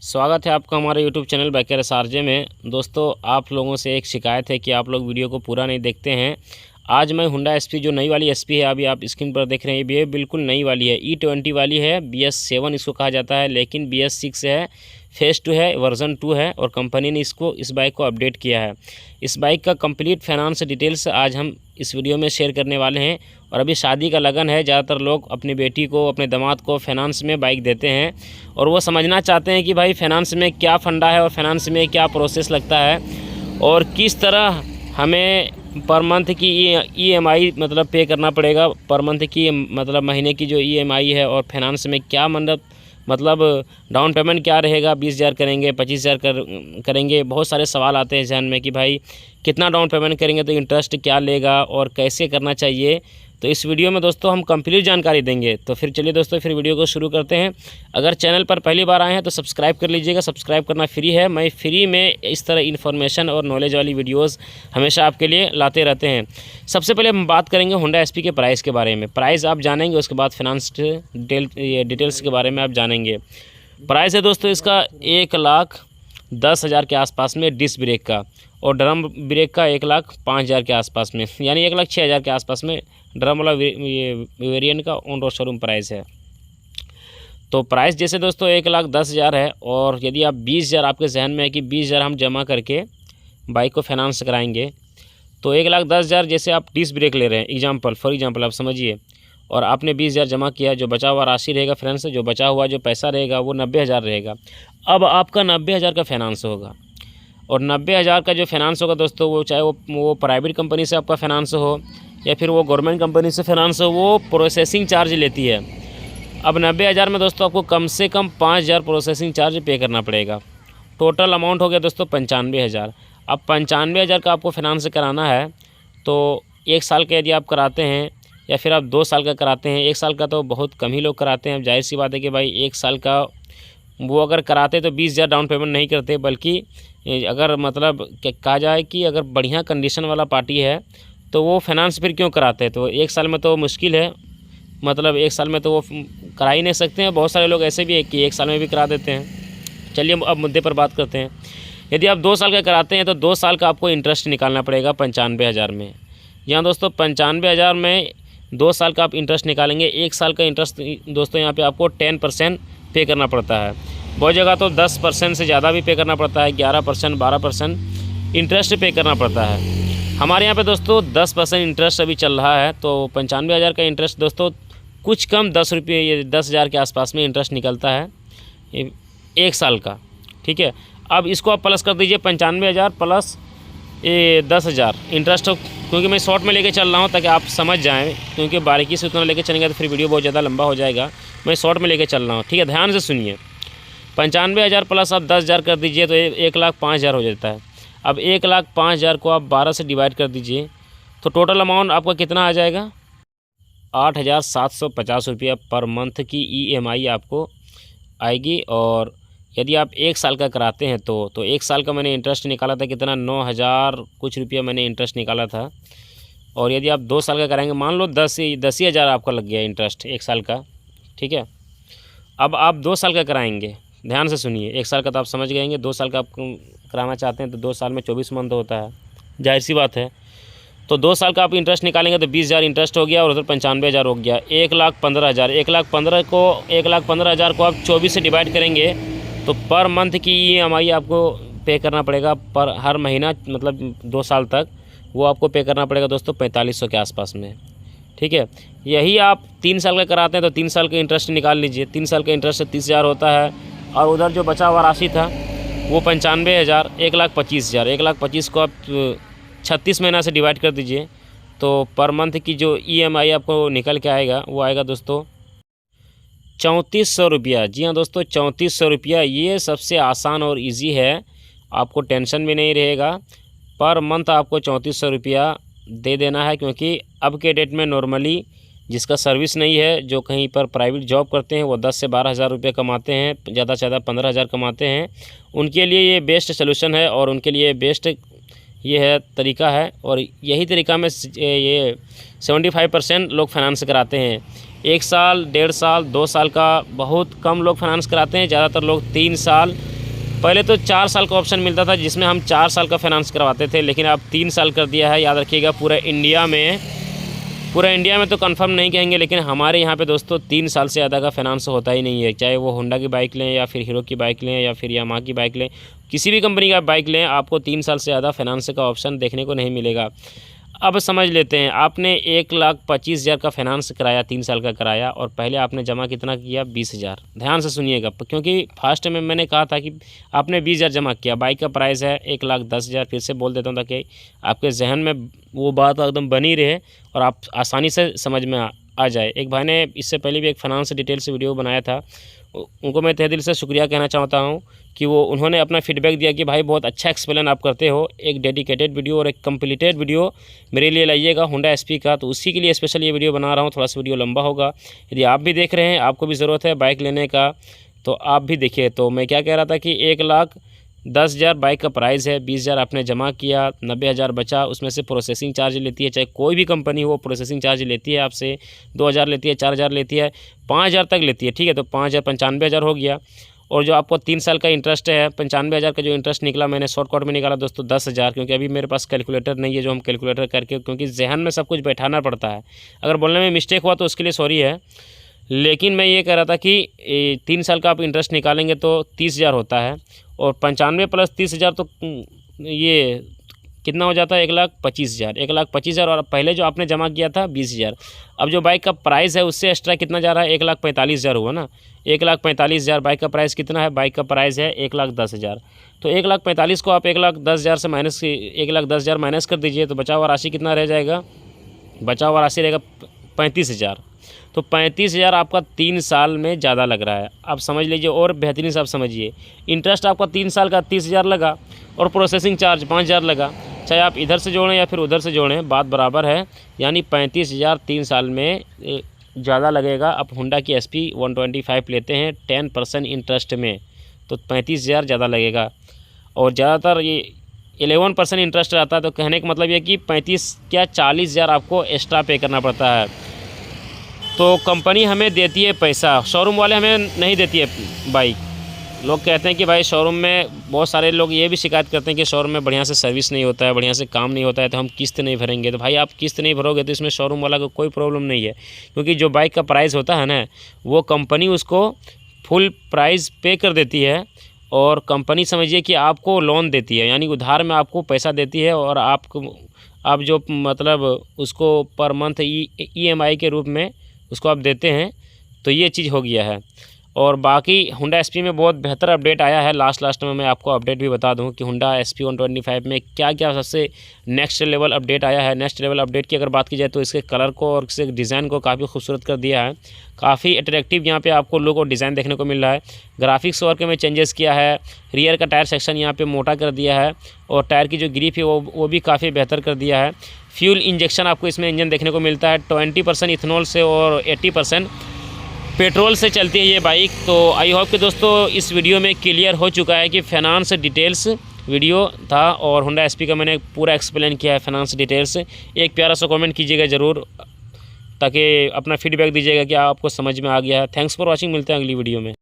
स्वागत है आपका हमारे YouTube चैनल बैकर एसआरजे में। दोस्तों, आप लोगों से एक शिकायत है कि आप लोग वीडियो को पूरा नहीं देखते हैं। आज मैं हुंडा एसपी जो नई वाली एसपी है, अभी आप स्क्रीन पर देख रहे हैं, ये बिल्कुल नई वाली है। E20 वाली है, BS7 इसको कहा जाता है, लेकिन BS6 है, फेज़ 2 है, वर्जन 2 है और कंपनी ने इस बाइक को अपडेट किया है। इस बाइक का कंप्लीट फाइनेंस डिटेल्स आज हम इस वीडियो में शेयर करने वाले हैं। और अभी शादी का लगन है, ज़्यादातर लोग अपनी बेटी को, अपने दामाद को फाइनेंस में बाइक देते हैं और वो समझना चाहते हैं कि भाई फाइनेंस में क्या फ़ंडा है और फाइनेंस में क्या प्रोसेस लगता है और किस तरह हमें पर मंथ की EMI मतलब पे करना पड़ेगा। पर मंथ की मतलब महीने की जो EMI है और फाइनेंस में क्या मतलब डाउन पेमेंट क्या रहेगा, 20,000 करेंगे, 25,000 करेंगे। बहुत सारे सवाल आते हैं जहन में कि भाई कितना डाउन पेमेंट करेंगे तो इंटरेस्ट क्या लेगा और कैसे करना चाहिए। तो इस वीडियो में दोस्तों हम कंप्लीट जानकारी देंगे। तो फिर चलिए दोस्तों, फिर वीडियो को शुरू करते हैं। अगर चैनल पर पहली बार आए हैं तो सब्सक्राइब कर लीजिएगा, सब्सक्राइब करना फ्री है। मैं फ्री में इस तरह इन्फॉर्मेशन और नॉलेज वाली वीडियोस हमेशा आपके लिए लाते रहते हैं। सबसे पहले हम बात करेंगे होंडा एसपी के प्राइस के बारे में। प्राइस आप जानेंगे, उसके बाद फाइनेंस डिटेल्स के बारे में आप जानेंगे। प्राइस है दोस्तों इसका 1,10,000 के आसपास में डिस्क ब्रेक का, और ड्रम ब्रेक का 1,05,000 के आसपास में, यानी 1,06,000 के आसपास में ड्रम वाला ये वेरिएंट का ऑन रोड शोरूम प्राइस है। तो प्राइस जैसे दोस्तों 1,10,000 है, और यदि आप 20,000 आपके जहन में है कि 20,000 हम जमा करके बाइक को फाइनेंस कराएंगे, तो 1,10,000 जैसे आप डिस्क ब्रेक ले रहे हैं, फॉर एग्जांपल आप समझिए, और आपने 20,000 जमा किया, जो बचा हुआ राशि रहेगा फाइनेंस, जो बचा हुआ जो पैसा रहेगा वो 90,000 रहेगा। अब आपका 90,000 का फाइनेंस होगा, और 90,000 का जो फाइनेंस होगा दोस्तों, वो चाहे वो प्राइवेट कंपनी से आपका फाइनेंस हो या फिर वो गवर्नमेंट कंपनी से फाइनेंस हो, वो प्रोसेसिंग चार्ज लेती है। अब 90,000 में दोस्तों आपको कम से कम 5,000 प्रोसेसिंग चार्ज पे करना पड़ेगा। टोटल अमाउंट हो गया दोस्तों 95,000। अब 95,000 का आपको फाइनेंस कराना है, तो 1 साल का यदि आप कराते हैं या फिर आप 2 साल का कराते हैं, 1 साल का तो बहुत कम ही लोग कराते हैं। अब जाहिर सी बात है कि भाई 1 साल का वो अगर कराते तो 20,000 डाउन पेमेंट नहीं करते, बल्कि अगर मतलब कहा जाए कि अगर बढ़िया कंडीशन वाला पार्टी है तो वो फाइनेंस फिर क्यों कराते हैं। तो 1 साल में तो मुश्किल है, मतलब 1 साल में तो वो करा ही नहीं सकते हैं। बहुत सारे लोग ऐसे भी है कि 1 साल में भी करा देते हैं। चलिए अब मुद्दे पर बात करते हैं। यदि आप 2 साल का कराते हैं तो 2 साल का आपको इंटरेस्ट निकालना पड़ेगा 95,000 में। यहाँ दोस्तों 95,000 में 2 साल का आप इंटरेस्ट निकालेंगे। 1 साल का इंटरेस्ट दोस्तों यहाँ पे आपको 10% पे करना पड़ता है। बहुत जगह तो 10% से ज़्यादा भी पे करना पड़ता है, 11%, 12% इंटरेस्ट पे करना पड़ता है। हमारे यहाँ पे दोस्तों 10% इंटरेस्ट अभी चल रहा है। तो 95,000 का इंटरेस्ट दोस्तों कुछ कम 10 रुपये 10,000 के आसपास में इंटरेस्ट निकलता है 1 साल का। ठीक है, अब इसको आप प्लस कर दीजिए 95,000 प्लस 10,000 इंटरेस्ट, क्योंकि मैं शॉर्ट में लेके चल रहा हूँ ताकि आप समझ जाएं, क्योंकि बारीकी से उतना लेके चलेंगे तो फिर वीडियो बहुत ज़्यादा लंबा हो जाएगा। मैं शॉर्ट में लेके चल रहा हूँ, ठीक है, ध्यान से सुनिए। 95,000 प्लस आप 10,000 कर दीजिए तो 1,05,000 हो जाता है। अब 1,05,000 को आप 12 से डिवाइड कर दीजिए तो टोटल अमाउंट आपका कितना आ जाएगा, 8,750 रुपया पर मंथ की EMI आपको आएगी। और यदि आप 1 साल का कराते हैं तो 1 साल का मैंने इंटरेस्ट निकाला था कितना, 9,000 कुछ रुपया मैंने इंटरेस्ट निकाला था। और यदि आप 2 साल का कराएंगे, मान लो 10,000 आपका लग गया इंटरेस्ट 1 साल का। ठीक है, अब आप 2 साल का कराएंगे, ध्यान से सुनिए। 1 साल का तो आप समझ गएंगे, 2 साल का आप कराना चाहते हैं तो 2 साल में 24 मंथ होता है, जाहिर सी बात है। तो 2 साल का आप इंटरेस्ट निकालेंगे तो 20,000 इंटरेस्ट हो गया और उधर 95,000 हो गया, 1,15,000। 1,15,000 को आप 24 से डिवाइड करेंगे तो पर मंथ की EMI आपको पे करना पड़ेगा पर हर महीना, मतलब 2 साल तक वो आपको पे करना पड़ेगा दोस्तों 4,500 के आसपास में। ठीक है, यही आप 3 साल का कराते हैं तो 3 साल का इंटरेस्ट निकाल लीजिए। 3 साल का इंटरेस्ट 30,000 होता है, और उधर जो बचा हुआ राशि था वो 95,000, 1,25,000। 1,25,000 को आप 36 महीना से डिवाइड कर दीजिए तो पर मंथ की जो EMI आपको निकल के आएगा वो आएगा दोस्तों 3,400 रुपया। जी हाँ दोस्तों, 3,400 रुपया। ये सबसे आसान और इजी है, आपको टेंशन भी नहीं रहेगा। पर मंथ आपको 3,400 रुपया दे देना है, क्योंकि अब के डेट में नॉर्मली जिसका सर्विस नहीं है, जो कहीं पर प्राइवेट जॉब करते हैं, वो 10 से 12,000 रुपये कमाते हैं, ज़्यादा से ज़्यादा 15,000 कमाते हैं। उनके लिए ये बेस्ट सलूशन है और उनके लिए बेस्ट ये है तरीका है। और यही तरीका में ये 75% लोग फाइनेंस कराते हैं। 1 साल, 1.5 साल, 2 साल का बहुत कम लोग फाइनेंस कराते हैं। ज़्यादातर लोग 3 साल पहले तो 4 साल का ऑप्शन मिलता था जिसमें हम 4 साल का फाइनेंस करवाते थे, लेकिन अब 3 साल कर दिया है। याद रखिएगा पूरा इंडिया में तो कंफर्म नहीं कहेंगे, लेकिन हमारे यहाँ पे दोस्तों 3 साल से ज़्यादा का फाइनेंस होता ही नहीं है। चाहे वो होंडा की बाइक लें या फिर हीरो की बाइक लें या फिर यामाहा की बाइक लें, किसी भी कंपनी का बाइक लें, आपको 3 साल से ज़्यादा फाइनेंस का ऑप्शन देखने को नहीं मिलेगा। अब समझ लेते हैं, आपने 1,25,000 का फाइनेंस कराया, 3 साल का कराया, और पहले आपने जमा कितना किया? 20,000। ध्यान से सुनिएगा, क्योंकि फर्स्ट में मैंने कहा था कि आपने 20,000 जमा किया, बाइक का प्राइस है 1,10,000। फिर से बोल देता हूँ ताकि आपके जहन में वो बात एकदम बनी रहे और आप आसानी से समझ में आ जाए। एक भाई ने इससे पहले भी एक फाइनेंस डिटेल्स वीडियो बनाया था, उनको मैं तहे दिल से शुक्रिया कहना चाहता हूँ कि वो उन्होंने अपना फीडबैक दिया कि भाई बहुत अच्छा एक्सप्लेन आप करते हो। एक डेडिकेटेड वीडियो और एक कंप्लीटेड वीडियो मेरे लिए लाइएगा होंडा एसपी का, तो उसी के लिए स्पेशल ये वीडियो बना रहा हूँ। थोड़ा सा वीडियो लंबा होगा, यदि आप भी देख रहे हैं, आपको भी ज़रूरत है बाइक लेने का, तो आप भी देखिए। तो मैं क्या कह रहा था कि 1,10,000 बाइक का प्राइस है, 20,000 आपने जमा किया, 90,000 बचा, उसमें से प्रोसेसिंग चार्ज लेती है, चाहे कोई भी कंपनी हो प्रोसेसिंग चार्ज लेती है आपसे, 2,000 लेती है, 4,000 लेती है, 5,000 तक लेती है, ठीक है। तो 5,000 95,000 हो गया। और जो आपको 3 साल का इंटरेस्ट है, 95,000 का जो इंटरेस्ट निकला, मैंने शॉर्टकट में निकाला दोस्तों 10,000, क्योंकि अभी मेरे पास कैलकुलेटर नहीं है जो हम कैलकुलेटर करके, क्योंकि जहन में सब कुछ बैठाना पड़ता है। अगर बोलने में मिस्टेक हुआ तो उसके लिए सॉरी है, लेकिन मैं ये कह रहा था कि 3 साल का आप इंटरेस्ट निकालेंगे तो 30,000 होता है, और 95 प्लस 30,000 तो ये कितना हो जाता है? 1,25,000। 1,25,000 और पहले जो आपने जमा किया था 20,000। अब जो बाइक का प्राइस है उससे एक्स्ट्रा कितना जा रहा है? 1,45,000 हुआ ना। 1,45,000 बाइक का प्राइस कितना है? बाइक का प्राइस है 1,10,000। तो 1,45,000 को आप 1,10,000 से माइनस 1,10,000 माइनस कर दीजिए, तो बचा हुआ राशि कितना रह जाएगा? बचा हुआ राशि रहेगा 35,000। तो 35,000 आपका 3 साल में ज़्यादा लग रहा है। आप समझ लीजिए, और बेहतरीन से आप समझिए, इंटरेस्ट आपका 3 साल का 30,000 लगा और प्रोसेसिंग चार्ज 5,000 लगा। चाहे आप इधर से जोड़ें या फिर उधर से जोड़ें, बात बराबर है। यानी 35,000 3 साल में ज़्यादा लगेगा। आप होंडा की SP 125 लेते हैं 10% इंटरेस्ट में, तो 35,000 ज़्यादा लगेगा। और ज़्यादातर ये 11% इंटरेस्ट रहता है, तो कहने का मतलब ये कि 35 क्या 40,000 आपको एक्स्ट्रा पे करना पड़ता है। तो कंपनी हमें देती है पैसा, शोरूम वाले हमें नहीं देती है बाइक। लोग कहते हैं कि भाई शोरूम में, बहुत सारे लोग ये भी शिकायत करते हैं कि शोरूम में बढ़िया से सर्विस नहीं होता है, बढ़िया से काम नहीं होता है, तो हम किस्त नहीं भरेंगे। तो भाई आप किस्त नहीं भरोगे तो इसमें शोरूम वाला को कोई प्रॉब्लम नहीं है, क्योंकि जो बाइक का प्राइस होता है ना, वो कंपनी उसको फुल प्राइस पे कर देती है। और कंपनी समझिए कि आपको लोन देती है, यानी उधार में आपको पैसा देती है, और आप जो मतलब उसको पर मंथ EMI के रूप में उसको आप देते हैं। तो ये चीज़ हो गया है। और बाकी होंडा SP में बहुत बेहतर अपडेट आया है। लास्ट में मैं आपको अपडेट भी बता दूं कि होंडा SP 125 में क्या क्या सबसे नेक्स्ट लेवल अपडेट आया है। नेक्स्ट लेवल अपडेट की अगर बात की जाए तो इसके कलर को और इसके डिज़ाइन को काफ़ी खूबसूरत कर दिया है। काफ़ी अट्रैक्टिव यहाँ पे आपको लुक और डिज़ाइन देखने को मिल रहा है। ग्राफिक्स वर्क में चेंजेस किया है। रियर का टायर सेक्शन यहाँ पे मोटा कर दिया है, और टायर की जो ग्रिप है वो भी काफ़ी बेहतर कर दिया है। फ्यूल इंजेक्शन आपको इसमें इंजन देखने को मिलता है 20% इथेनॉल से और 80% पेट्रोल से चलती है ये बाइक। तो आई होप कि दोस्तों इस वीडियो में क्लियर हो चुका है कि फाइनेंस डिटेल्स वीडियो था, और होंडा SP का मैंने पूरा एक्सप्लेन किया है फाइनेंस डिटेल्स। एक प्यारा सा कमेंट कीजिएगा ज़रूर, ताकि अपना फीडबैक दीजिएगा कि आपको समझ में आ गया है। थैंक्स फॉर वॉचिंग, मिलते हैं अगली वीडियो में।